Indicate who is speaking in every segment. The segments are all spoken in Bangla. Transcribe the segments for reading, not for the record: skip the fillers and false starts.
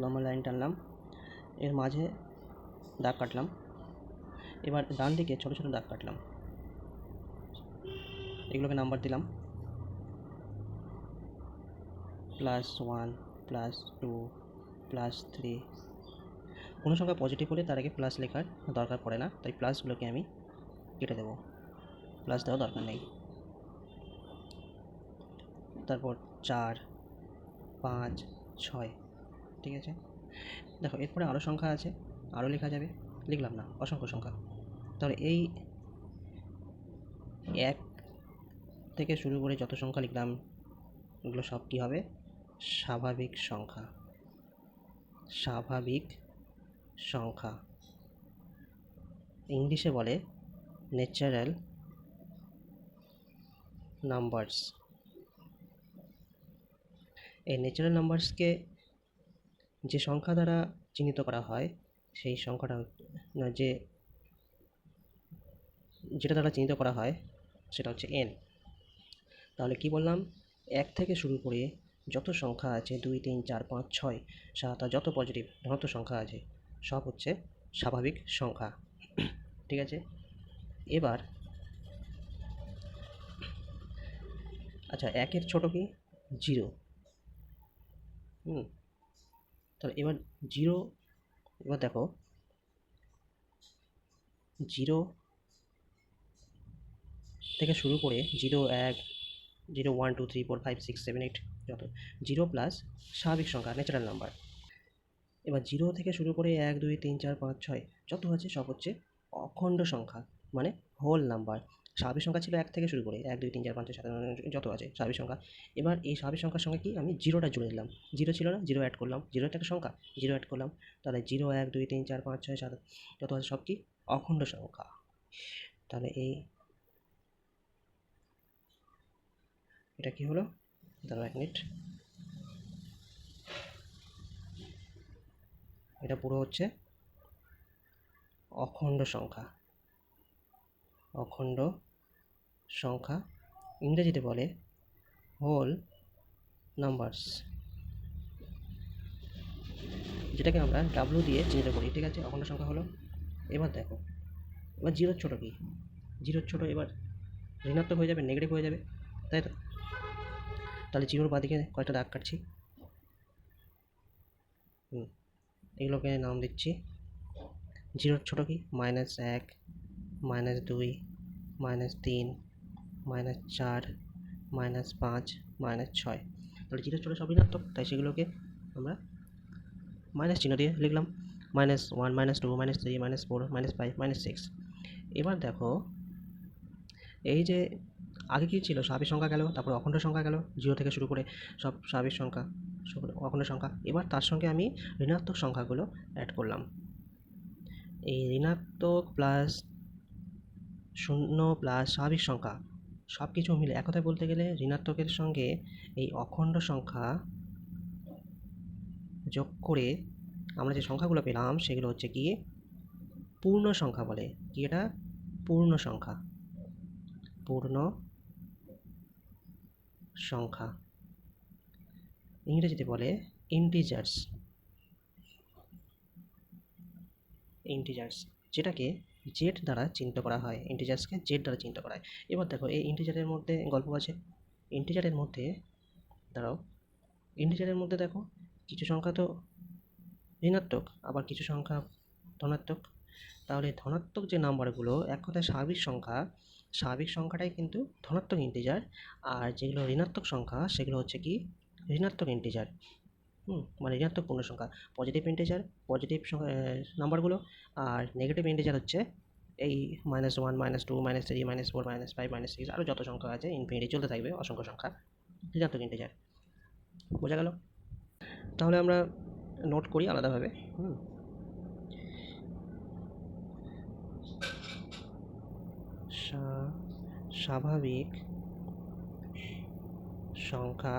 Speaker 1: লম্বা লাইন টানলাম, এর মাঝে দাগ কাটলাম, এবার ডান দিকে ছোটো ছোটো দাগ কাটলাম, এগুলোকে নাম্বার দিলাম +1 +2 +3। কোনো সংখ্যা পজিটিভ হলে তার আগে প্লাস লেখার দরকার পড়ে না, তাই প্লাসগুলোকে আমি কেটে দেবো, প্লাস দেওয়ার দরকার নেই। তারপর 4 5 6, ঠিক আছে। দেখো এরপরে আরও সংখ্যা আছে, আরও লেখা যাবে, লিখলাম না, অসংখ্য সংখ্যা। তাহলে এই 1 থেকে শুরু করে যত সংখ্যা লিখলাম এগুলো সব কী হবে? স্বাভাবিক সংখ্যা। স্বাভাবিক সংখ্যা ইংলিশে বলে ন্যাচারাল নাম্বারস। এই ন্যাচারাল নাম্বারসকে যে সংখ্যা দ্বারা চিহ্নিত করা হয় সেই সংখ্যাটা যেটা দ্বারা চিহ্নিত করা হয় সেটা হচ্ছে n। তাহলে কি বললাম? 1 থেকে শুরু করে যত সংখ্যা আছে 2 3 4 5 6 7 আর যত পজিটিভ ধনাত্মক সংখ্যা আছে সব হচ্ছে স্বাভাবিক সংখ্যা, ঠিক আছে। এবার আচ্ছা, 1-এর ছোটো কি? 0। তাহলে এবার 0, এবার দেখো 0 থেকে শুরু করে 0 1 0 1 2 3 4 5 6 7 8 যত 0 প্লাস স্বাভাবিক সংখ্যা ন্যাচারাল নাম্বার। এবার 0 থেকে শুরু করে 1 2 3 4 5 6 যত আছে সব হচ্ছে অখণ্ড সংখ্যা, মানে হোল নাম্বার। স্বাভাবিক সংখ্যা ছিল 1 থেকে শুরু করে 1 2 3 4 5 6 7 যত আছে স্বাভাবিক সংখ্যা। এবার এই স্বাভাবিক সংখ্যার সঙ্গে কি আমি 0টা জুড়ে দিলাম, 0 ছিল না, 0 অ্যাড করলাম, 0 একটা সংখ্যা, 0 অ্যাড করলাম। তাহলে 0 1 2 3 4 5 6 7 যত আছে সব কি অখণ্ড সংখ্যা। তাহলে এটা কি হলো? দাঁড়াও 1 মিনিট, এটা পুরো হচ্ছে অখণ্ড সংখ্যা। অখণ্ড সংখ্যা ইংরেজিতে বলে হোল নাম্বারস, যেটাকে আমরা ডাব্লু দিয়ে চিহ্নিত করি, ঠিক আছে। অখণ্ড সংখ্যা হলো। এবার দেখো, এবার 0-র ছোটো কি? 0-র ছোটো এবার ঋণাত্মক হয়ে যাবে, নেগেটিভ হয়ে যাবে, তাই তো। তাহলে 0-র বাঁদিকে কয়েকটা দাগ কাটছি, এগুলোকে নাম দিচ্ছি। 0-র ছোটো কি? -1 -2 -3 -4 -5 -6। তাহলে 0-র ছোটো সব ঋণাত্মক, তাই সেগুলোকে আমরা মাইনাস চিহ্ন দিয়ে লিখলাম, -1 -2 -3 -4 -5 -6। এবার দেখো এই যে আগে কী ছিল? স্বাভাবিক সংখ্যা গেল, তারপর অখণ্ড সংখ্যা গেল, 0 থেকে শুরু করে সব স্বাভাবিক সংখ্যা, অখণ্ড সংখ্যা। এবার তার সঙ্গে আমি ঋণাত্মক সংখ্যাগুলো অ্যাড করলাম। এই ঋণাত্মক প্লাস 0 প্লাস স্বাভাবিক সংখ্যা সব কিছু মিলে এক কথায় বলতে গেলে ঋণাত্মকের সঙ্গে এই অখণ্ড সংখ্যা যোগ করে আমরা যে সংখ্যাগুলো পেলাম সেগুলো হচ্ছে কি পূর্ণ সংখ্যা বলে। কি এটা? পূর্ণ সংখ্যা। পূর্ণ সংখ্যা ইংরেজিতে বলে ইন্টিজার্স। ইন্টিজার্স যেটাকে জেড দ্বারা চিহ্নিত করা হয়, ইন্টিজার্সকে জেড দ্বারা চিহ্নিত করা হয়। এবার দেখো এই ইন্টিজারের মধ্যে গল্প আছে। ইন্টিজারের মধ্যে দাঁড়াও, ইন্টিজারের মধ্যে দেখো কিছু সংখ্যা তো ঋণাত্মক, আবার কিছু সংখ্যা ধনাত্মক। তাহলে ধনাত্মক যে নাম্বারগুলো এক কথায় স্বাভাবিক সংখ্যা, স্বাভাবিক সংখ্যাটাই কিন্তু ধনাত্মক ইন্টিজার, আর যেগুলো ঋণাত্মক সংখ্যা সেগুলো হচ্ছে কি ঋণাত্মক ইন্টিজার। মানে ঋণাত্মক পূর্ণ সংখ্যা পজিটিভ ইন্টিজার, পজিটিভ নাম্বারগুলো, আর নেগেটিভ ইন্টিজার হচ্ছে এই -1 -2 -3 -4 -5 -6 আরও যত সংখ্যা আছে ইনফিনিটি চলতে থাকবে অসংখ্য সংখ্যা, ঋণাত্মক ইন্টিজার। বোঝা গেল? তাহলে আমরা নোট করি আলাদাভাবে। স্বাভাবিক সংখ্যা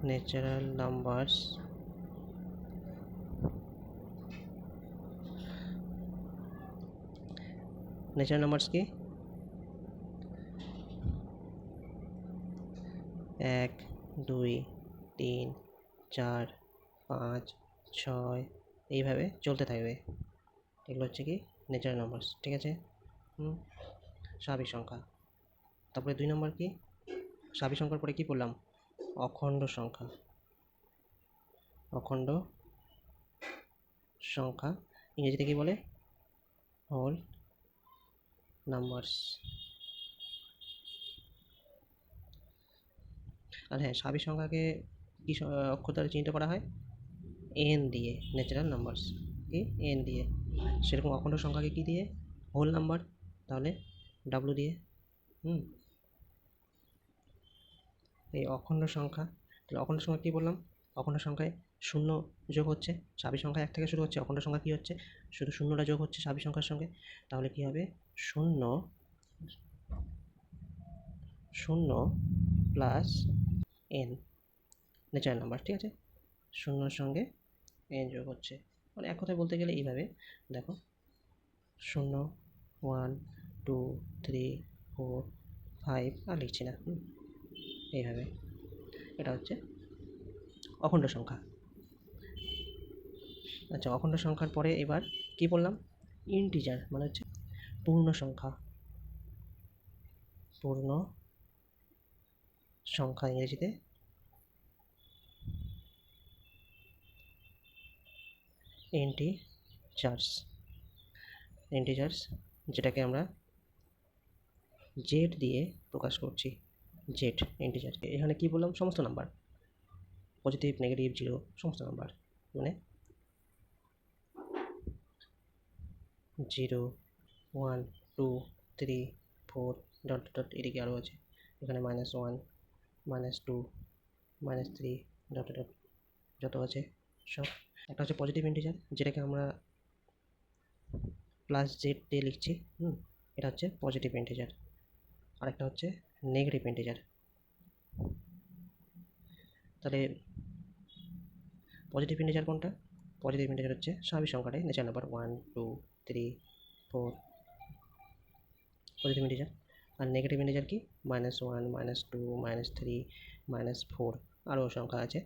Speaker 1: ন্যাচারাল নাম্বারস ন্যাচারাল নাম্বারস কি 1 2 3 4 5 6 এইভাবে চলতে থাকবে। এগুলো হচ্ছে কি ন্যাচারাল নাম্বারস, ঠিক আছে। স্বাভাবিক সংখ্যা। তারপরে 2 নম্বর কি, স্বাভাবিক সংখ্যার পরে কি পড়লাম, অখণ্ড সংখ্যা। অখণ্ড সংখ্যা ইংরেজিতে কি বলে, হোল নাম্বারস। আর হ্যাঁ, স্বাভাবিক সংখ্যাকে কি অক্ষর দ্বারা চিহ্নিত করা হয়, এন দিয়ে, ন্যাচারাল নাম্বারস কি এন দিয়ে। সেরকম অখণ্ড সংখ্যাকে কি দিয়ে, হোল নাম্বার, তাহলে ডাব্লু দিয়ে। এই অখণ্ড সংখ্যা, তাহলে অখণ্ড সংখ্যা কী বললাম, অখণ্ড সংখ্যায় শূন্য যোগ হচ্ছে, স্বাভাবিক সংখ্যা 1 থেকে শুরু হচ্ছে, অখণ্ড সংখ্যা কী হচ্ছে, শুধু শূন্যটা যোগ হচ্ছে স্বাভাবিক সংখ্যার সঙ্গে। তাহলে কী হবে, 0 প্লাস এন, ন্যাচারাল নাম্বার, ঠিক আছে। শূন্যর সঙ্গে এন যোগ হচ্ছে, মানে এক কথায় বলতে গেলে এইভাবে দেখো, 0 1 2 3 4 5 আর লিখছি না, এইভাবে। এটা হচ্ছে অখণ্ড সংখ্যা। আচ্ছা, অখণ্ড সংখ্যার পরে এবার কি বললাম, ইন্টিজার মানে হচ্ছে পূর্ণ সংখ্যা। পূর্ণ সংখ্যা ইংরেজিতে ইন্টিজার্স, যেটাকে আমরা জেড দিয়ে প্রকাশ করছি, জেড ইন্টিজার। এখানে কি বললাম, সমস্ত নাম্বার, পজিটিভ নেগেটিভ জিরো সমস্ত নাম্বার, মানে 0 1 2 3 4 ডট ডট এদিকে আরও আছে, এখানে -1 -2 -3 ডট ডট যত আছে সব। একটা হচ্ছে পজিটিভ ইন্টিজার, যেটাকে আমরা প্লাস জেড দিয়ে লিখছি, এটা হচ্ছে পজিটিভ ইন্টিজার। আরেকটা হচ্ছে নেগেটিভ ইন্টিজার। তাহলে পজিটিভ ইন্টিজার কোনটা, পজিটিভ ইন্টিজার হচ্ছে স্বাভাবিক সংখ্যাটাই, ন্যাচারাল নাম্বার 1 2 3 4 পজিটিভ ইন্টিজার। আর নেগেটিভ ইন্টিজার কি, -1 -2 -3 -4 আরও সংখ্যা আছে,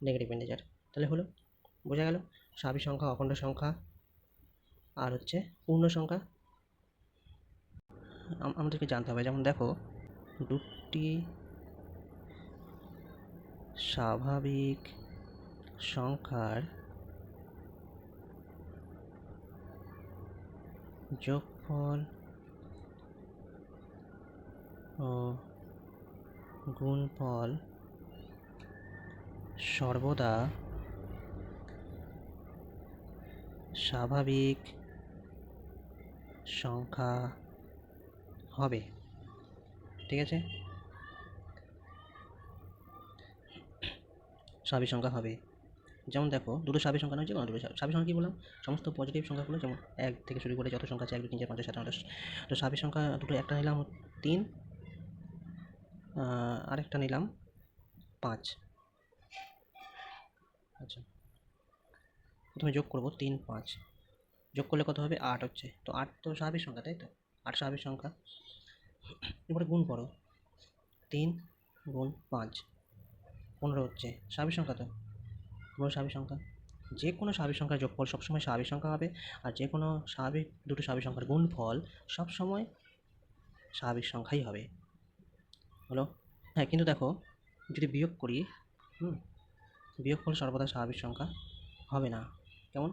Speaker 1: নেগেটিভ ইন্টিজার। তাহলে হলো, বোঝা গেল স্বাভাবিক সংখ্যা, অখণ্ড সংখ্যা, আর হচ্ছে পূর্ণ সংখ্যা আমাদেরকে জানতে হবে। যেমন দেখো, দুটি স্বাভাবিক সংখ্যার যোগফল ও গুণফল সর্বদা স্বাভাবিক সংখ্যা হবে, ঠিক আছে। স্বাভাবিক সংখ্যা হবে। যেমন দেখো, দুটো স্বাভাবিক সংখ্যা নয়, যে কোনো দুটো স্বাভাবিক সংখ্যা কী বললাম, সমস্ত পজিটিভ সংখ্যাগুলো, যেমন 1 থেকে শুরু করে যত সংখ্যা আছে 1 2 3 4 5 6 7 8 10। তো স্বাভাবিক সংখ্যা দুটো, একটা নিলাম 3, আরেকটা নিলাম 5। আচ্ছা, প্রথমে যোগ করবো 3 5, যোগ করলে কত হবে, 8 হচ্ছে। তো 8 তো স্বাভাবিক সংখ্যা, তাই তো, 8 স্বাভাবিক সংখ্যা। এবারে গুণ করো, 3 গুণ 5 15 হচ্ছে, স্বাভাবিক সংখ্যা তো, 15 স্বাভাবিক সংখ্যা। যে কোনো স্বাভাবিক সংখ্যার যোগফল সবসময় স্বাভাবিক সংখ্যা হবে, আর যে কোনো স্বাভাবিক দুটো স্বাভাবিক সংখ্যার গুণফল সবসময় স্বাভাবিক সংখ্যাই হবে। হলো, হ্যাঁ, কিন্তু দেখো, যদি বিয়োগ করি, বিয়োগফল সর্বদা স্বাভাবিক সংখ্যা হবে না। কেমন,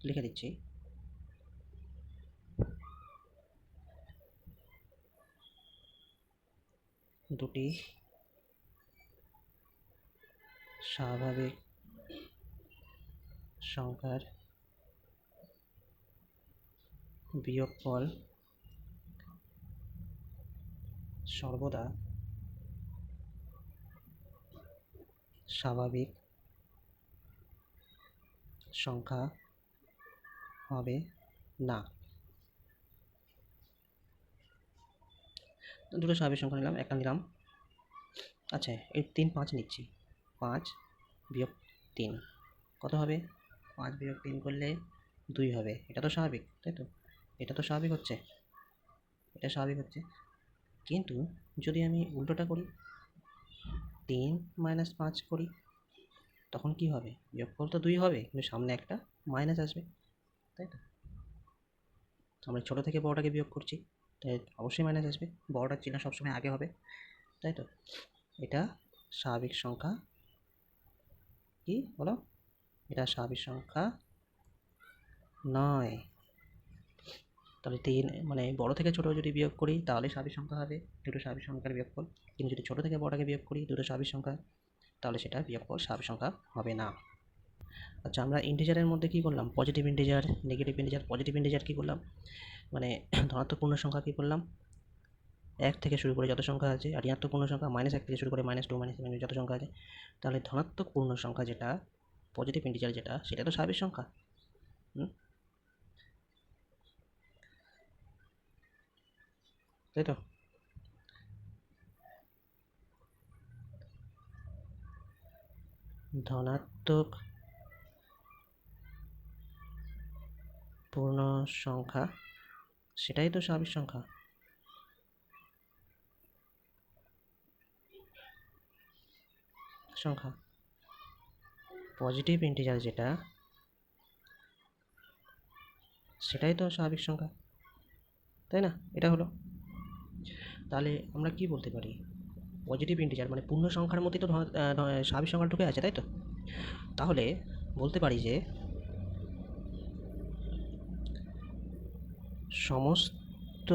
Speaker 1: লিখে দিচ্ছি, দুটি স্বাভাবিক সংখ্যার বিয়োগফল সর্বদা স্বাভাবিক সংখ্যা হবে না। দুটো স্বাভাবিক সংখ্যা নিলাম, একটা নিলাম, আচ্ছা এই 3 5 নিচ্ছি, 5 বিয়োগ 3 কত হবে, 5 বিয়োগ 3 করলে 2 হবে। এটা তো স্বাভাবিক, তাই তো, এটা তো স্বাভাবিক হচ্ছে, এটা স্বাভাবিক হচ্ছে। কিন্তু যদি আমি উল্টোটা করি, 3 - 5 করি, তখন কি হবে? বিয়োগফল তো 2 হবে, কিন্তু সামনে একটা মাইনাস আসবে, তাই তো? আমরা ছোটো থেকে বড়টাকে বিয়োগ করছি, তাই অবশ্যই মাইনাস আসবে। বড়টার চিহ্ন সবসময় আগে হবে, তাই তো? এটা স্বাভাবিক সংখ্যা কি বলো? এটা স্বাভাবিক সংখ্যা নয়। তাহলে 3 মানে বড় থেকে ছোট যদি বিয়োগ করি তাহলে স্বাভাবিক সংখ্যা হবে, দুটো স্বাভাবিক সংখ্যার বিয়োগফল। কিন্তু যদি ছোট থেকে বড়টাকে বিয়োগ করি, দুটো স্বাভাবিক সংখ্যা, তাহলে সেটা বিয়োগফল স্বাভাবিক সংখ্যা হবে না। আচ্ছা, আমরা ইন্টিজারের মধ্যে কী করলাম? Positive integer, negative integer. Positive integer কী করলাম? মানে ধনাত্মক পূর্ণ সংখ্যা কী করলাম? 1 থেকে শুরু করে যত সংখ্যা আছে, আর ঋণাত্মক পূর্ণ সংখ্যা -1 থেকে শুরু করে -2 -7 যত সংখ্যা আছে, তাহলে ধনাত্মক পূর্ণ সংখ্যা যেটা, পজিটিভ ইন্টিজার যেটা, সেটা তো স্বাভাবিক সংখ্যা। তাই তো? ধনাত্মক পূর্ণ সংখ্যা সেটাই তো স্বাভাবিক সংখ্যা। সংখ্যা পজিটিভ ইন্টিজার যেটা, সেটাই তো স্বাভাবিক সংখ্যা, তাই না? এটা হলো। তাহলে আমরা কি বলতে পারি? পজিটিভ ইন্টিজার মানে পূর্ণ সংখ্যার মধ্যেই তো স্বাভাবিক সংখ্যা ঢুকে আছে, তাই তো? তাহলে বলতে পারি যে সমস্ত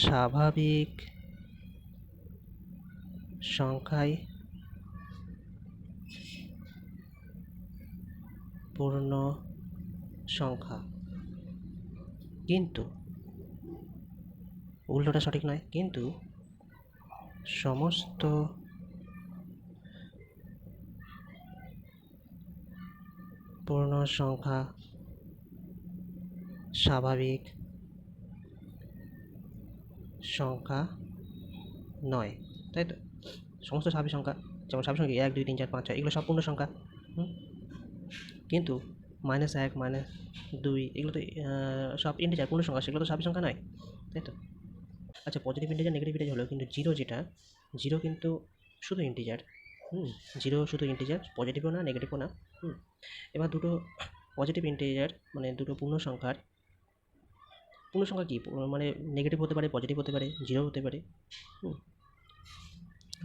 Speaker 1: স্বাভাবিক সংখ্যাই পূর্ণ সংখ্যা, কিন্তু উল্টোটা সঠিক নয়। কিন্তু সমস্ত পূর্ণ সংখ্যা স্বাভাবিক সংখ্যা নয়, তাই তো? সমস্ত স্বাভাবিক সংখ্যা, যেমন স্বাভাবিক সংখ্যা 1 2 3 4 5 6 এগুলো সব পূর্ণ সংখ্যা। কিন্তু -1 -2 এগুলো তো সব ইন্টিজার পূর্ণ সংখ্যা, সেগুলো তো স্বাভাবিক সংখ্যা নয়, তাই তো? আচ্ছা, পজিটিভ ইন্টিজার নেগেটিভ ইন্টিজার হলো, কিন্তু জিরো যেটা, জিরো কিন্তু শুধু ইন্টিজার। জিরো শুধু ইন্টিজার, পজিটিভও না নেগেটিভও না। এবার দুটো পজিটিভ ইন্টিজার মানে দুটো পূর্ণ সংখ্যার, পূর্ণ সংখ্যা কী মানে নেগেটিভ হতে পারে, পজিটিভ হতে পারে, জিরো হতে পারে।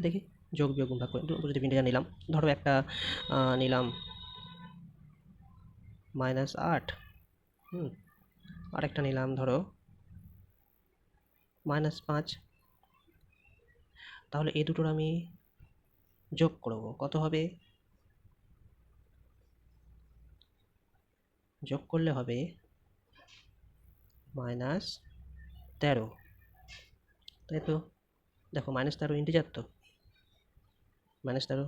Speaker 1: দেখি যোগ বিয়োগ গুণ ভাগ করে পজিটিভ ইন্টিজার নিলাম। ধরো একটা নিলাম -8, আরেকটা নিলাম ধরো -5। তাহলে এই দুটোর আমি যোগ করব, কত হবে? যোগ করলে হবে -13, তাই তো? দেখো -13 ইন্টিজার তো, -13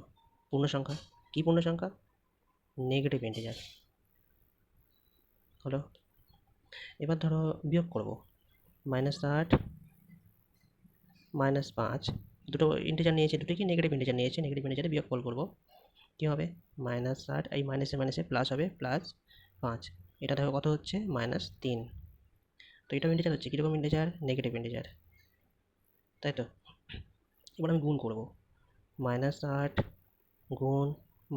Speaker 1: পূর্ণ সংখ্যা। কী পূর্ণ সংখ্যা? নেগেটিভ ইন্টিজার হলো। এবার ধরো বিয়োগ করব, -8 -5 দুটো ইন্টিজার নিয়েছে, দুটো কি নেগেটিভ ইন্টিজার নিয়েছে, নেগেটিভ ইন্টিজারে বিয়োগফল করব। কী হবে? -8, এই মাইনাসে মাইনাসে প্লাস হবে, +5। এটা দেখো কত হচ্ছে? -3। তো এটাও ইন্টিজার হচ্ছে, কীরকম ইন্টিজার? নেগেটিভ ইন্টিজার, তাই তো? এবার আমি গুণ করব, -8 গুণ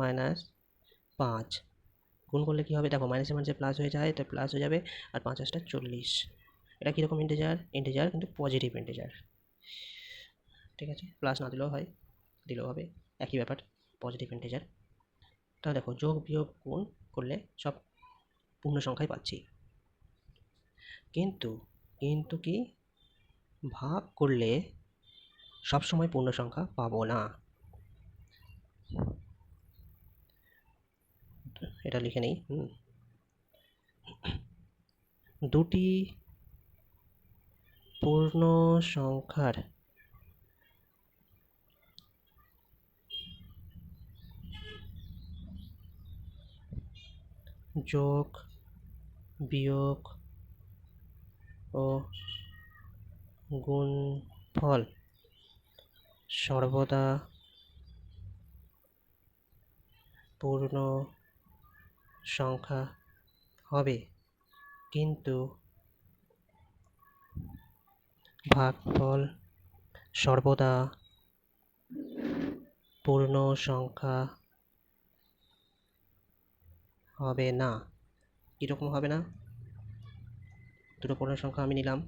Speaker 1: -5 গুণ করলে কী হবে? দেখো মাইনাসে মাইনাসে প্লাস হয়ে যায়, তো প্লাস হয়ে যাবে, আর 5 × 8 = 40। এটা কীরকম ইন্টিজার? ইন্টিজার কিন্তু পজিটিভ ইন্টিজার, ঠিক আছে? প্লাস না দিলেও হয়, দিলেও হবে, একই ব্যাপার, পজিটিভ ইন্টিজার। তাহলে দেখো যোগ বিয়োগ গুণ করলে সব পূর্ণ সংখ্যাই পাচ্ছি, কিন্তু কিন্তু কি ভাগ করলে সবসময় পূর্ণ সংখ্যা পাবো না। এটা লিখে নেই। দুটি পূর্ণ সংখ্যার যোগ বিয়োগ ও গুণফল সর্বদা পূর্ণ সংখ্যা হবে, কিন্তু ভাগফল সর্বদা পূর্ণ সংখ্যা হবে না। কীরকম হবে না? দুটো পূর্ণ সংখ্যা আমি নিলাম,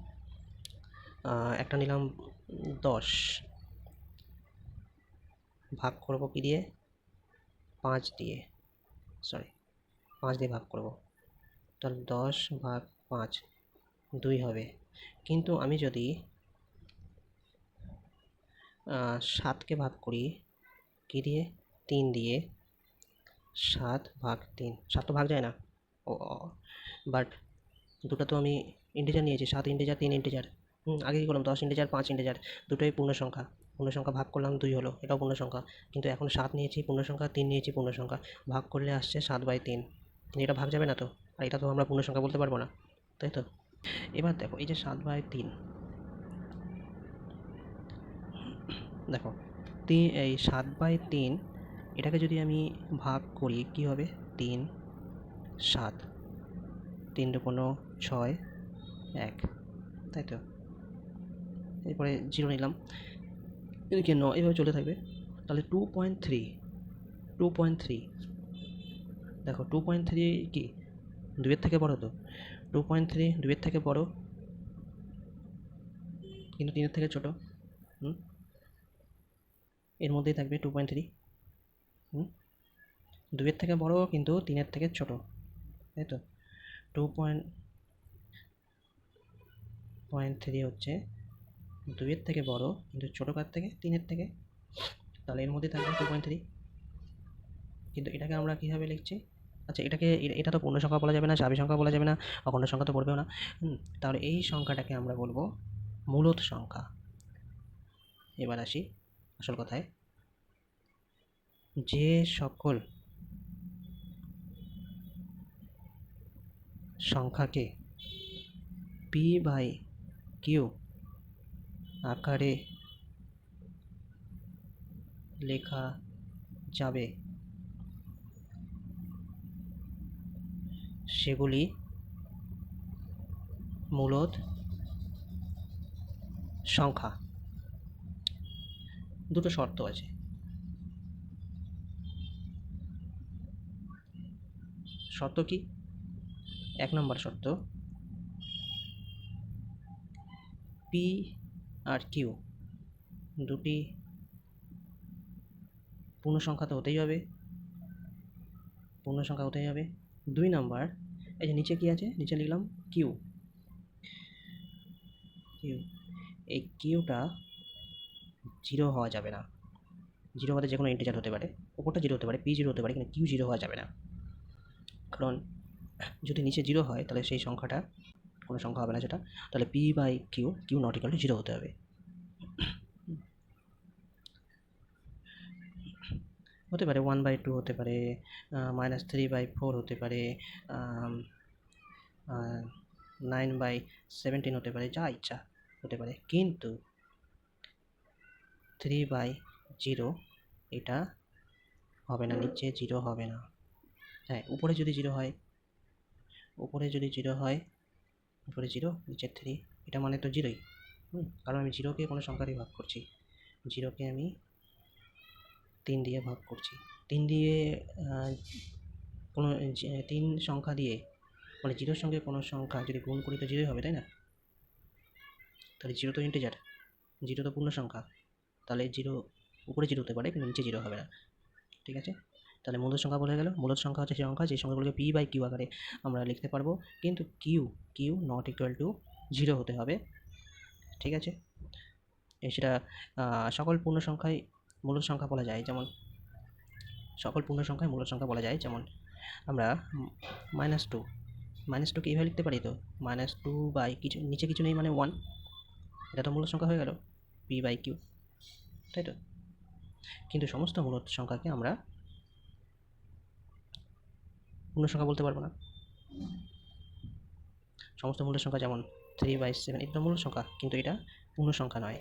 Speaker 1: একটা নিলাম 10, ভাগ করব কি দিয়ে? 5 দিয়ে, 5 দিয়ে ভাগ করব, তাহলে 10 ভাগ 5 2 হবে। কিন্তু আমি যদি 7কে ভাগ করি কি দিয়ে? 3 দিয়ে, 7 ভাগ 3, 7 তো ভাগ যায় না, বাট দুটো তো আমি ইন্টিজার নিয়েছি, 7 ইন্টিজার 3 ইন্টিজার। আগে কী করলাম? 10 ইন্টিজার 5 ইন্টিজার, দুটোই পূর্ণ সংখ্যা। পূর্ণ সংখ্যা ভাগ করলাম 2 হলো, এটাও পূর্ণ সংখ্যা। কিন্তু এখন 7 নিয়েছি পূর্ণ সংখ্যা, 3 নিয়েছি পূর্ণ সংখ্যা, ভাগ করলে আসছে 7/3। কিন্তু এটা ভাগ যাবে না তো, আর এটা তো আমরা পূর্ণ সংখ্যা বলতে পারবো না, তাই তো? এবার দেখো এই যে 7/3, দেখো এই 7/3 এটাকে যদি আমি ভাগ করি কি হবে? 3 7, 3 × 5 = 6, 1, তাই তো? এরপরে 0 নিলাম, এদিকে 9, এভাবে চলতে থাকবে। তাহলে 2.3 দেখো 2.3 কি 2 এর থেকে বড় তো? 2.3 2 এর থেকে বড়, কিন্তু 3 এর থেকে ছোট। এর মধ্যেই থাকবে 2.3। 2 এর থেকে বড় কিন্তু 3 এর থেকে ছোট, তাই তো? 2.3 হচ্ছে 2 এর থেকে বড় কিন্তু ছোট কার থেকে? 3 এর থেকে। তাহলে এর মধ্যে থাকবে 2.3। কিন্তু এটাকে আমরা কীভাবে লিখছি? আচ্ছা, এটা তো পূর্ণ সংখ্যা বলা যাবে না, স্বাভাবিক সংখ্যা বলা যাবে না, অখণ্ড সংখ্যা তো পড়বেও না। তাহলে এই সংখ্যাটাকে আমরা বলবো মূলদ সংখ্যা। এবার আসি আসল কথায়। যে সকল সংখ্যাকে p/q আকারে লেখা যাবে সেগুলি মূলদ সংখ্যা। দুটো শর্ত আছে। শর্ত কি? 1 নম্বর শর্ত, p আর q দুটি পূর্ণ সংখ্যা তো হতেই হবে, পূর্ণ সংখ্যা হতেই হবে। 2 নম্বর, এই যে নিচে কি আছে? নিচে লিখলাম q, এই কিউটা 0 হওয়া যাবে না। 0 হতে যে কোনো ইন্টিজার হতে পারে, ওপরটা 0 হতে পারে, p0 হতে পারে, কিন্তু q 0 হওয়া যাবে না। কারণ যদি নিচে 0 হয় তাহলে সেই সংখ্যাটা কোনো সংখ্যা হবে না সেটা। তাহলে p/q q ≠ 0 হতে হবে। হতে পারে 1/2 হতে পারে, -3/4 হতে পারে, 9/17 হতে পারে, যা ইচ্ছা হতে পারে, কিন্তু 3/0 এটা হবে না, নিচে 0 হবে না। হ্যাঁ, উপরে যদি 0 হয়, উপরে 0 নিচে 3, এটা মানে তো 0ই। কারণ আমি 0কে কোনো সংখ্যা দিয়ে ভাগ করছি, 0কে আমি 3 দিয়ে ভাগ করছি। 3 দিয়ে কোনো 3 সংখ্যা দিয়ে, মানে 0-র সঙ্গে কোনো সংখ্যা যদি গুণ করি তো 0ই হবে, তাই না? তাহলে 0 তো ইন্টিজার, 0 তো পূর্ণ সংখ্যা, তাহলে 0 উপরে 0 হতে পারে কিন্তু নিচে 0 হবে না, ঠিক আছে? তাহলে মূলদ সংখ্যা বলে গেল। মূলদ সংখ্যা হচ্ছে সেই সংখ্যা যে সংখ্যাগুলোকে p/q আকারে আমরা লিখতে পারবো, কিন্তু q ≠ 0 হতে হবে, ঠিক আছে? সেটা সকল পূর্ণ সংখ্যায় মূলদ সংখ্যা বলা যায়, যেমন সকল পূর্ণ সংখ্যায় মূলদ সংখ্যা বলা যায়। যেমন আমরা -2কে এইভাবে লিখতে পারি তো, -2 কিছু নিচে কিছু নেই মানে 1, এটা তো মূলদ সংখ্যা হয়ে গেল p/q, তাই তো? কিন্তু সমস্ত মূলদ সংখ্যাকে আমরা পূর্ণ সংখ্যা বলতে পারবো না। সমস্ত মূলদ সংখ্যা যেমন 3/7 এটা তো মূলদ সংখ্যা, কিন্তু এটা পূর্ণ সংখ্যা নয়।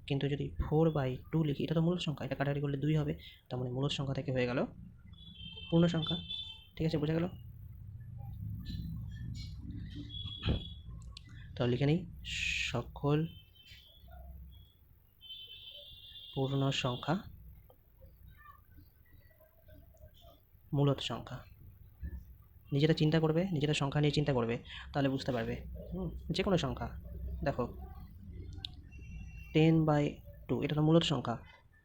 Speaker 1: কিন্তু যদি 4/2 লিখি, এটা তো মূলদ সংখ্যা, এটা কাটাকাটি করলে 2 হবে, তার মানে মূলদ সংখ্যা থেকে হয়ে গেল পূর্ণ সংখ্যা, ঠিক আছে? বোঝা গেল? তাহলে লিখে নিই, সকল পূর্ণ সংখ্যা মূলদ সংখ্যা। নিজেরা চিন্তা করবে, নিজেরা সংখ্যা নিয়ে চিন্তা করবে, তাহলে বুঝতে পারবে। যে কোনো সংখ্যা দেখো 10/2 এটা তো মূলদ সংখ্যা,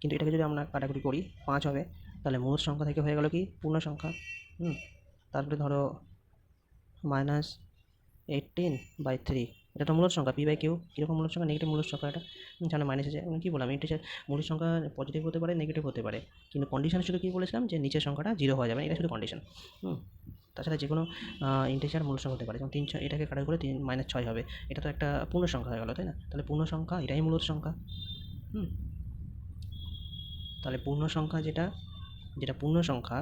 Speaker 1: কিন্তু এটাকে যদি আমরা কাটাকুটি করি 5 হবে, তাহলে মূলদ সংখ্যা থেকে হয়ে গেল কি পূর্ণ সংখ্যা। তারপরে ধরো -18/3 এটা তো মূলদ সংখ্যা p/q। কীরকম মূলদ সংখ্যা? নেগেটিভ মূলদ সংখ্যা। এটা জানো মাইনাস আছে, কী বললাম ইন্টিজার মূলদ সংখ্যা পজিটিভ হতে পারে, নেগেটিভ হতে পারে, কিন্তু কন্ডিশন শুধু কী বলেছিলাম যে নিচের সংখ্যাটা 0 হওয়া যাবে, এটা শুধু কন্ডিশন। তাছাড়া যে কোনো ইন্টিজার মূল সংখ্যা হতে পারে, যেমন 3 এটাকে কাটা করে -6 হবে, এটা তো একটা পূর্ণ সংখ্যা হয়ে গেল, তাই না? তাহলে পূর্ণ সংখ্যা এটাই মূলদ সংখ্যা। তাহলে পূর্ণ সংখ্যা যেটা পূর্ণ সংখ্যা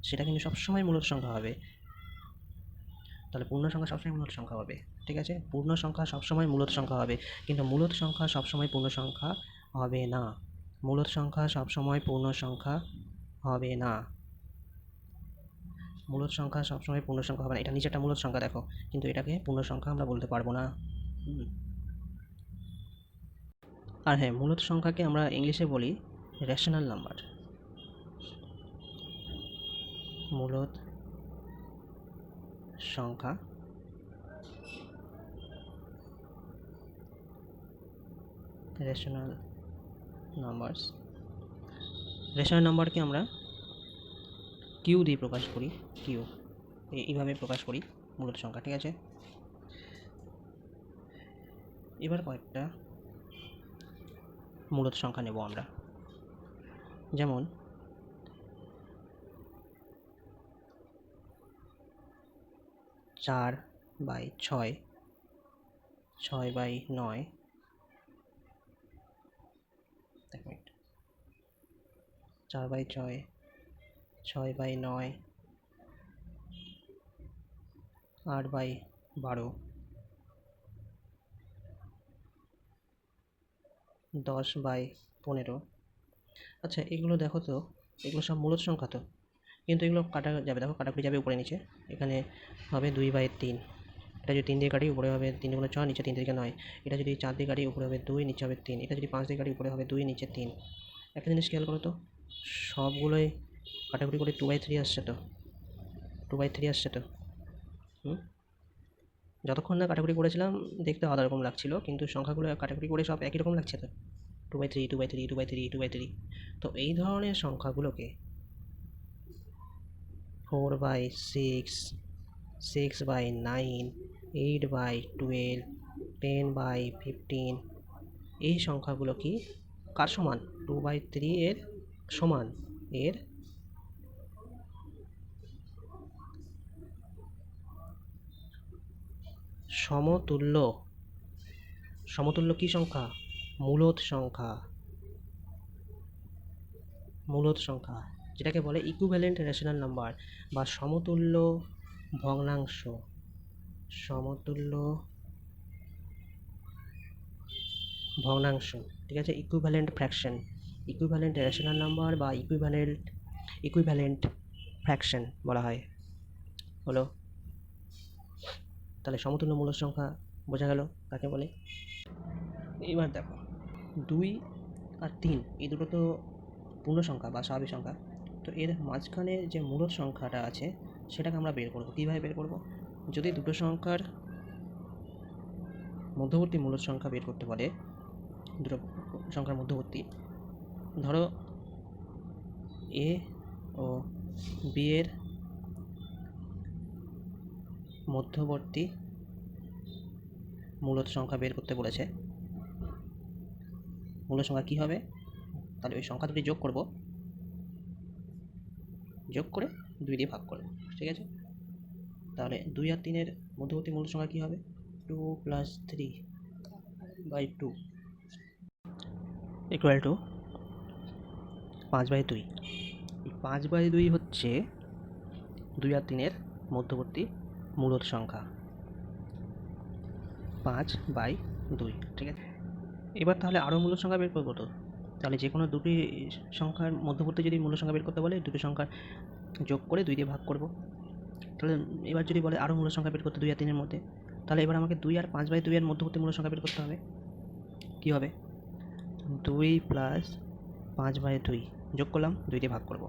Speaker 1: সেটা কিন্তু সবসময় মূলদ সংখ্যা হবে। তাহলে পূর্ণ সংখ্যা সবসময় মূলদ সংখ্যা হবে, ঠিক আছে? পূর্ণ সংখ্যা সবসময় মূলদ সংখ্যা হবে, কিন্তু মূলদ সংখ্যা সবসময় পূর্ণ সংখ্যা হবে না। মূলদ সংখ্যা সবসময় পূর্ণ সংখ্যা হবে না। মূলদ সংখ্যা সবসময় পূর্ণ সংখ্যা হবে না। এটা নিচেরটা মূলদ সংখ্যা দেখো, কিন্তু এটাকে পূর্ণ সংখ্যা আমরা বলতে পারবো না। আর হ্যাঁ, মূলদ সংখ্যাকে আমরা ইংলিশে বলি রেশনাল নাম্বার। মূলদ সংখ্যা রেশনাল নাম্বারস। রেশনাল নাম্বারকে আমরা কিউ দিয়ে প্রকাশ করি, কিউ এইভাবে প্রকাশ করি মূলদ সংখ্যা, ঠিক আছে? এবার কয়েকটা মূলদ সংখ্যা নেব আমরা, যেমন 4/6, 6/9, 4/6, 6/9, 8/12, 10/15। আচ্ছা, এগুলো দেখো তো, এগুলো সব মূলদ সংখ্যা তো, কিন্তু এগুলো কাটা যাবে, দেখো কাটাকুটি যাবে উপরে নিচে। এখানে হবে 2/3, এটা যদি 3 দিয়ে কাটি উপরে হবে 3 × 6, নিচে 3 থেকে 9। এটা যদি 4 দিয়ে কাটি উপরে হবে 2, নিচে হবে 3। এটা যদি 5 দিয়ে কাটি উপরে হবে 2, নিচে 3। একটা জিনিস খেয়াল করো তো, সবগুলোই কাটাকুটি করে 2/3 আসছে তো, 2/3 আসছে তো। যতক্ষণ না কাটাকুটি করেছিলাম দেখতে আলাদা রকম লাগছিল, কিন্তু সংখ্যাগুলো কাটাকুটি করে সব একই রকম লাগছে তো, 2/3, 2/3, 2/3, 2/3। তো এই ধরনের সংখ্যাগুলোকে 4/6, 6/9, 8/12, 10/15, এই সংখ্যাগুলো কি কার সমান? 2/3 এর সমান, এর সমতুল্য। সমতুল্য কি সংখ্যা? মূলদ সংখ্যা। মূলদ সংখ্যা যেটাকে বলে ইকুইভ্যালেন্ট রেশনাল নাম্বার বা সমতুল্য ভগ্নাংশ। সমতুল্য ভগ্নাংশ, ঠিক আছে? Equivalent fraction, equivalent rational number বা ইকুইভ্যালেন্ট ফ্র্যাকশন বলা হয়। হলো, তাহলে সমতুল্য মূলদ সংখ্যা বোঝা গেল কাকে বলে। এবার দেখো 2 আর 3 এই দুটো তো পূর্ণ সংখ্যা বা স্বাভাবিক সংখ্যা, তো এর মাঝখানে যে মূলদ সংখ্যাটা আছে সেটাকে আমরা বের করব। কীভাবে বের করব? যদি দুটো সংখ্যার মধ্যবর্তী মূলদ সংখ্যা বের করতে বলে, দুটো সংখ্যার মধ্যবর্তী, ধরো এ ও বি এর মধ্যবর্তী মূলদ সংখ্যা বের করতে বলেছে। মূলদ সংখ্যা কী হবে? তাহলে ওই সংখ্যা দুটি যোগ করব, যোগ করে 2 দিয়ে ভাগ করব, ঠিক আছে? তাহলে 2 আর 3 এর মধ্যবর্তী মূলদ সংখ্যা কী হবে? 2 + 3/2 ইকুয়াল টু 5/2। এই 5/2 হচ্ছে 2 আর 3 এর মধ্যবর্তী মূলদ সংখ্যা, 5/2, ঠিক আছে? এবার তাহলে আরও মূলদ সংখ্যা বের করবো তো, তাহলে যে কোনো দুটি সংখ্যার মধ্যবর্তী যদি মূলদ সংখ্যা বের করতে বলে, দুটি সংখ্যা যোগ করে 2 দিয়ে ভাগ করব। তাহলে এবার যদি বলে আরও মূলদ সংখ্যা বের করতে 2 আর 3 এর মধ্যে, তাহলে এবার আমাকে 2 আর 5/2 এর মধ্যবর্তী মূলদ সংখ্যা বের করতে হবে। কী হবে? 2 + 5/2 যোগ করলাম, 2 দিয়ে ভাগ করব,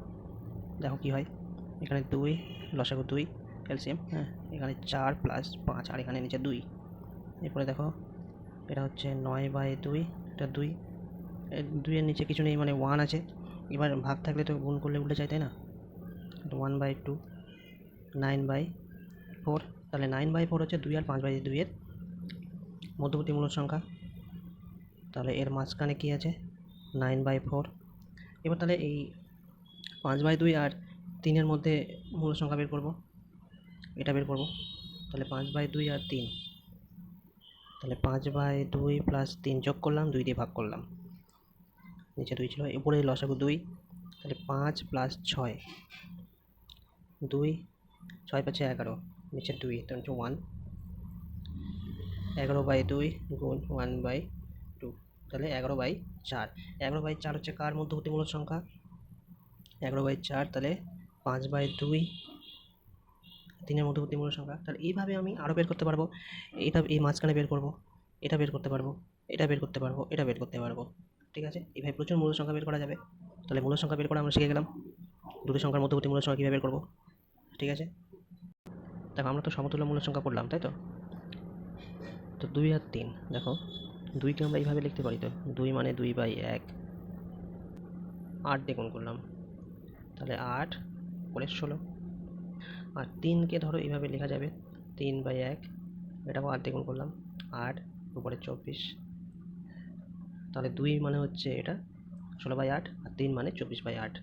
Speaker 1: দেখো কি হয়। এখানে 2 লসাগু 2 এলসিএম, হ্যাঁ, এখানে 4 + 5 আর এখানে নিচে 2। এরপরে দেখো এটা হচ্ছে 9/2, এটা 2, 2 এর নিচে কিছু নেই মানে 1 আছে। এবার ভাগ থাকলে তো গুণ করলে উল্টে যায়, তাই না? 1/2 9/4, তাহলে 9/4 হচ্ছে 2 আর 5/2 এর মধ্যবর্তী মূলদ সংখ্যা। তাহলে এর মাঝখানে কি আছে? 9/4। এবার তাহলে এই 5/2 আর 3-এর মধ্যে মূলদ সংখ্যা বের করব, এটা বের করব। তাহলে 5/2 আর 3, তাহলে 5/2 + 3 যোগ করলাম, 2 দিয়ে ভাগ করলাম, নিচে 2 ছিল, উপরে লসাগু 2, তাহলে 5 + 6, 2, 6 × 5 = 11, নিচে 2, তাহলে 1, 11/2 গুণ 1/2, তাহলে 11/4। 11/4 হচ্ছে কার মধ্যবর্তী মূলদ সংখ্যা? 11/4, তাহলে 5/2 3-এর মধ্যবর্তী মূলদ সংখ্যা। তাহলে এইভাবে আমি আরও বের করতে পারবো, এটা এই মাঝখানে বের করব, এটা বের করতে পারবো, এটা বের করতে পারবো, এটা বের করতে পারবো, ঠিক আছে? এইভাবে প্রচুর মূলদ সংখ্যা বের করা যাবে। তাহলে মূলদ সংখ্যা বের করা আমরা শিখে গেলাম, দুটি সংখ্যার মধ্যবর্তী মূলদ সংখ্যা কীভাবে বের করবো, ঠিক আছে? দেখো আমরা তো সমতুল্য মূলদ সংখ্যা পড়লাম, তাই তো? তো 2 আর 3, দেখো 2কে আমরা এইভাবে লিখতে পারি, তো 2 মানে 2/1, 8 দিয়ে গুণ করলাম, তাহলে 8 করে 16। আর 3কে ধরো এইভাবে লেখা যাবে 3/1, এটাও 8 দিয়ে গুণ করলাম, 8 উপরে 24, তাহলে 2 মানে হচ্ছে এটা 16/8 আর 3 মানে 24/8।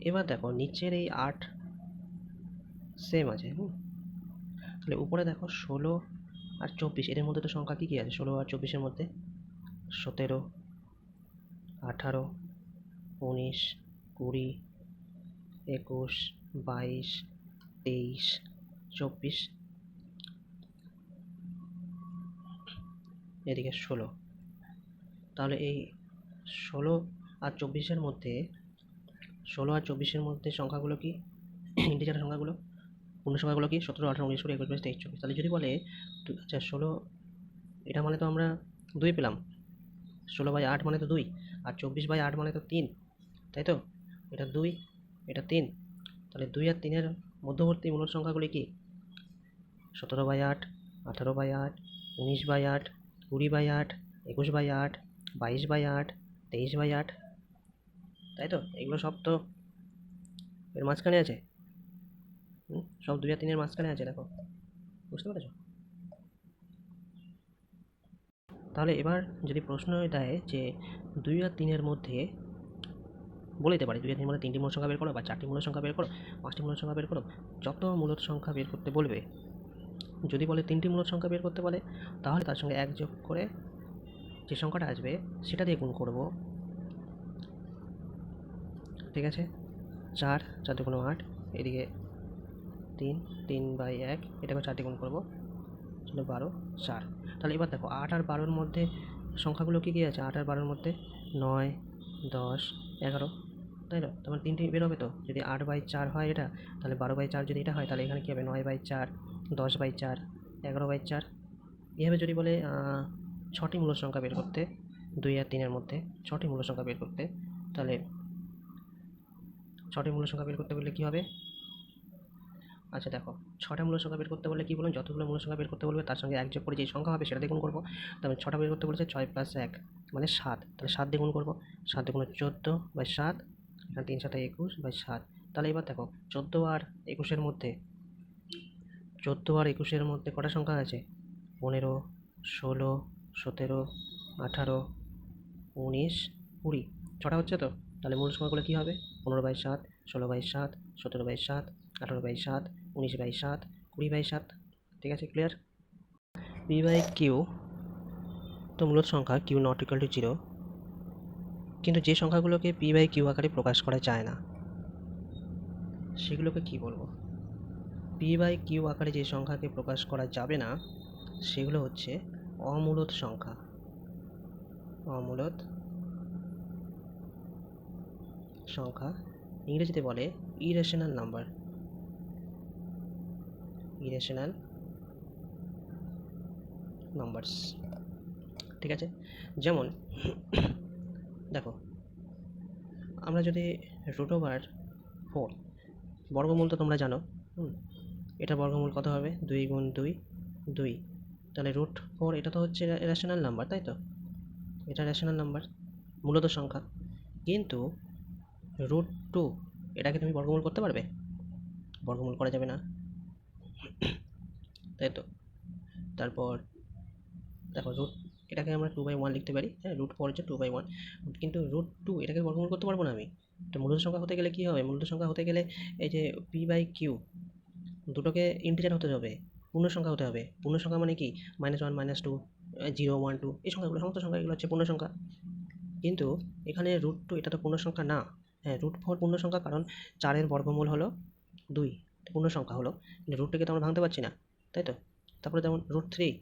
Speaker 1: এবার দেখো নিচের এই 8 সেম আছে, তাহলে উপরে দেখো 16 আর 24, এদের মধ্যে তো সংখ্যা কী কী আছে? 16 আর 24-এর মধ্যে 17, 18, 19, 20, 21, 22, 23, 24, এদিকে 16। তাহলে এই 16 আর 24-এর মধ্যে 16 আর 24-এর মধ্যে সংখ্যাগুলো কি? ইন্টিজার সংখ্যাগুলো, পূর্ণ সংখ্যাগুলো কি? 17, 18, 19, 20, 21, 22, 23, 24। তাহলে যদি বলে আচ্ছা 16, এটা মানে তো আমরা 2 পেলাম, 16/8 মানে তো 2, আর 24/8 মানে তো 3, তাই তো? এটা 2, এটা 3, তাহলে 2 আর 3-এর মধ্যবর্তী মূলদ সংখ্যাগুলি কি? 17/8, 18/8, 19/8, 20/8, 21/8, 22/8, 23/8, তাই তো? এগুলো সব তো এর মাঝখানে আছে, সব 2 আর 3-এর মাঝখানে আছে, দেখো, বুঝতে পেরেছ? তাহলে এবার যদি প্রশ্ন দেয় যে 2 আর 3-এর মধ্যে, বলে দিতে পারে 2 আর 3-এর মধ্যে 3টি মূলদ সংখ্যা বের করো, বা 4টি মূলদ সংখ্যা বের করো, 5টি মূলদ সংখ্যা বের করো, যত মূলদ সংখ্যা বের করতে বলবে, যদি বলে 3টি মূলদ সংখ্যা বের করতে বলে, তাহলে তার সঙ্গে 1 যোগ করে যে সংখ্যাটা আসবে সেটা দিয়ে গুণ করব, ঠিক আছে? 4, 4 × 8, এদিকে 3, 3/1, এটাকে 4 দিয়ে গুণ করবো, 12, 4। তাহলে এবার দেখো 8 আর 12-র মধ্যে সংখ্যাগুলো কী কী আছে? 8 আর 12-র মধ্যে 9, 10, 11, তাই তো? তোমার 3টি বেরোবে তো, যদি 8/4 হয় এটা, তাহলে 12/4 যদি এটা হয়, তাহলে এখানে কী হবে? 9/4, 10/4, 11/4। এভাবে যদি বলে 6টি মূলদ সংখ্যা বের করতে, 2 আর 3-এর মধ্যে 6টি মূলদ সংখ্যা বের করতে, তাহলে 6টি মূলদ সংখ্যা বের করতে বললে কী হবে? আচ্ছা দেখো, 6টা মূলদ সংখ্যা বের করতে বললে কী বলুন? যতগুলো মূলদ সংখ্যা বের করতে বলবে তার সঙ্গে 1 যোগ করে যেই সংখ্যা হবে সেটা দিয়ে গুণ করবো। তাহলে 6টা বের করতে বলেছে, 6 + 1 মানে 7, তাহলে 7 দিয়ে গুণ করবো, 7 দিয়ে গুণ 14/7, এখানে 3 × 7 = 21/7। তাহলে এবার দেখো 14 আর 21-এর মধ্যে, 14 আর 21-এর মধ্যে কটা সংখ্যা আছে? 15, 16, 17, 18, 19, 20, 6টা হচ্ছে তো? তাহলে মূল সংখ্যাগুলো কী হবে? 15/7, 16/7, 17/7, 18/7, 19/7, 20/7, ঠিক আছে? ক্লিয়ার? p/q তো মূলদ সংখ্যা q ≠ 0, কিন্তু যে সংখ্যাগুলোকে p/q আকারে প্রকাশ করা যায় না সেগুলোকে কি বলবো? p/q আকারে যে সংখ্যাকে প্রকাশ করা যাবে না সেগুলো হচ্ছে অমূলদ সংখ্যা। অমূলদ সংখ্যা ইংরেজিতে বলে ইরেশনাল নাম্বার। ইরেশনাল নাম্বারস, ঠিক আছে? যেমন দেখো আমরা যদি রুট ওভার 4 বর্গমূল তো তোমরা জানো, এটা বর্গমূল কত হবে? 2 গুণ 2 2, তাহলে রুট 4 এটা তো হচ্ছে রেশনাল নাম্বার, তাই তো? এটা রেশনাল নাম্বার, মূলত সংখ্যা। কিন্তু রুট 2 এটাকে তুমি বর্গমূল করতে পারবে? বর্গমূল করা যাবে না, তাই তো? তারপর দেখো রুট এটাকে আমরা 2/1 লিখতে পারি, হ্যাঁ, রুট 4 হচ্ছে 2/1, কিন্তু রুট 2 এটাকে বর্গমূল করতে পারবো না আমি। তো মূলত সংখ্যা হতে গেলে কী হবে? মূলত সংখ্যা হতে গেলে এই যে p/q দুটোকে ইন্টিজার হতে হবে, পূর্ণ সংখ্যা হতে হবে। পূর্ণ সংখ্যা মানে কি? -1 -2 0 1 2 এই সংখ্যাগুলো, সমস্ত সংখ্যা এগুলো হচ্ছে পূর্ণ সংখ্যা। কিন্তু এখানে রুট 2 এটা তো পূর্ণ সংখ্যা না। হ্যাঁ, রুট 4 পূর্ণ সংখ্যা, কারণ 4-এর বর্গমূল হলো 2, পূর্ণ সংখ্যা হলো, কিন্তু রুটটাকে তো আমরা ভাঙতে পারছি না, তাই তো? তারপরে যেমন রুট 3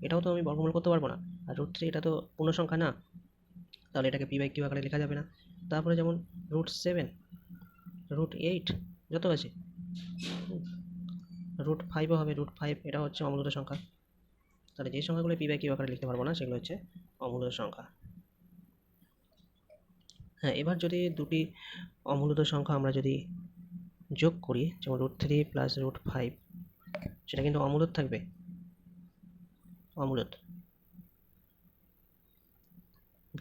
Speaker 1: এটাও তো আমি বর্গমূল করতে পারবো না, আর রুট 3 এটা তো পূর্ণ সংখ্যা না, তাহলে এটাকে p/q আকারে লেখা যাবে না। তারপরে যেমন রুট 7 রুট 8 যত আছে, রুট 5ও হবে, রুট 5 এটা হচ্ছে অমূলত সংখ্যা। তাহলে যে সংখ্যাগুলো p/q আকারে লিখতে পারবো না সেগুলো হচ্ছে অমূলত সংখ্যা। হ্যাঁ, এবার যদি দুটি অমূলত সংখ্যা আমরা যদি যোগ করি, যেমন রুট 3 প্লাস রুট 5, সেটা কিন্তু অমূলত থাকবে, অমূলত।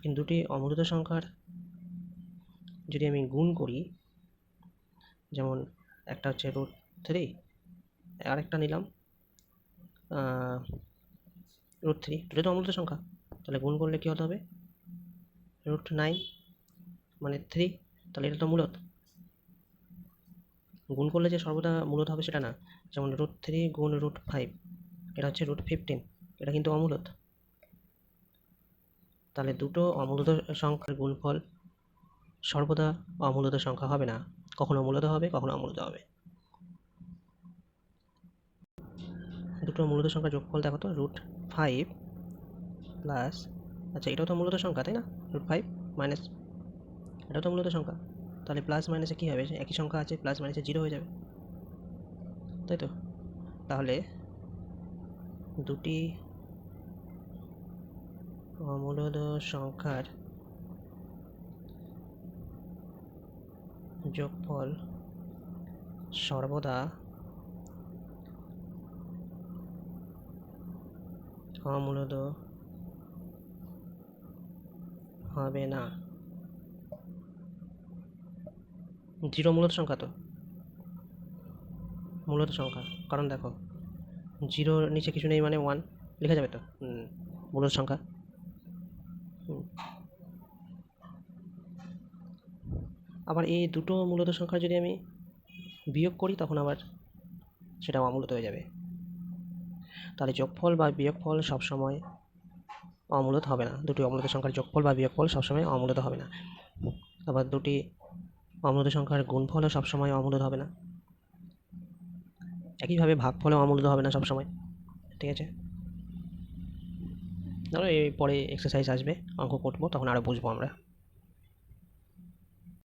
Speaker 1: কিন্তু দুটি অমূলত সংখ্যার যদি আমি গুণ করি, যেমন একটা হচ্ছে রুট 3, আরেকটা নিলাম রুট 3, দুটো তো অমূলত সংখ্যা, তাহলে গুণ করলে কী হতে হবে? রুট 9 মানে 3, তাহলে এটা তো মূলত। গুণ করলে যে সর্বদা মূলত হবে সেটা না, যেমন রুট 3 গুণ রুট 5 এটা হচ্ছে রুট 15, এটা কিন্তু অমূলত। তাহলে দুটো অমূলত সংখ্যার গুণফল সর্বদা অমূলত সংখ্যা হবে না, কখনো মূলত হবে, কখনো অমূলত হবে। দুটো মূলত সংখ্যার যোগফল দেখো তো, রুট 5 প্লাস, আচ্ছা এটাও তো মূলত সংখ্যা, তাই না? রুট 5 মাইনাস, এটাও তো মূলত সংখ্যা, তাহলে প্লাস মাইনাসে কী হবে? একই সংখ্যা আছে, প্লাস মাইনাসে 0 হয়ে যাবে, তাই তো? তাহলে দুটি অমূলত সংখ্যার যোগফল সর্বদা অমূলত হবে না। 0 মূলত সংখ্যা তো, মূলত সংখ্যা, কারণ দেখো 0-র নিচে কিছু নেই মানে 1 লেখা যাবে তো, মূলত সংখ্যা। আবার এই দুটো মূলত সংখ্যা যদি আমি বিয়োগ করি তখন আবার সেটা অমূলত হয়ে যাবে। তাহলে যোগফল বা বিয়োগফল সবসময় অমূলত হবে না, দুটি অমূলত সংখ্যার যোগফল বা বিয়োগফল সবসময় অমূলত হবে না। আবার দুটি অমূলত সংখ্যার গুণফলও সবসময় অমূলত হবে না, একইভাবে ভাগফলও অমূলত হবে না সবসময়, ঠিক আছে? ধরো এই পরে এক্সারসাইজ আসবে, অঙ্ক করবো, তখন আরও বুঝবো আমরা।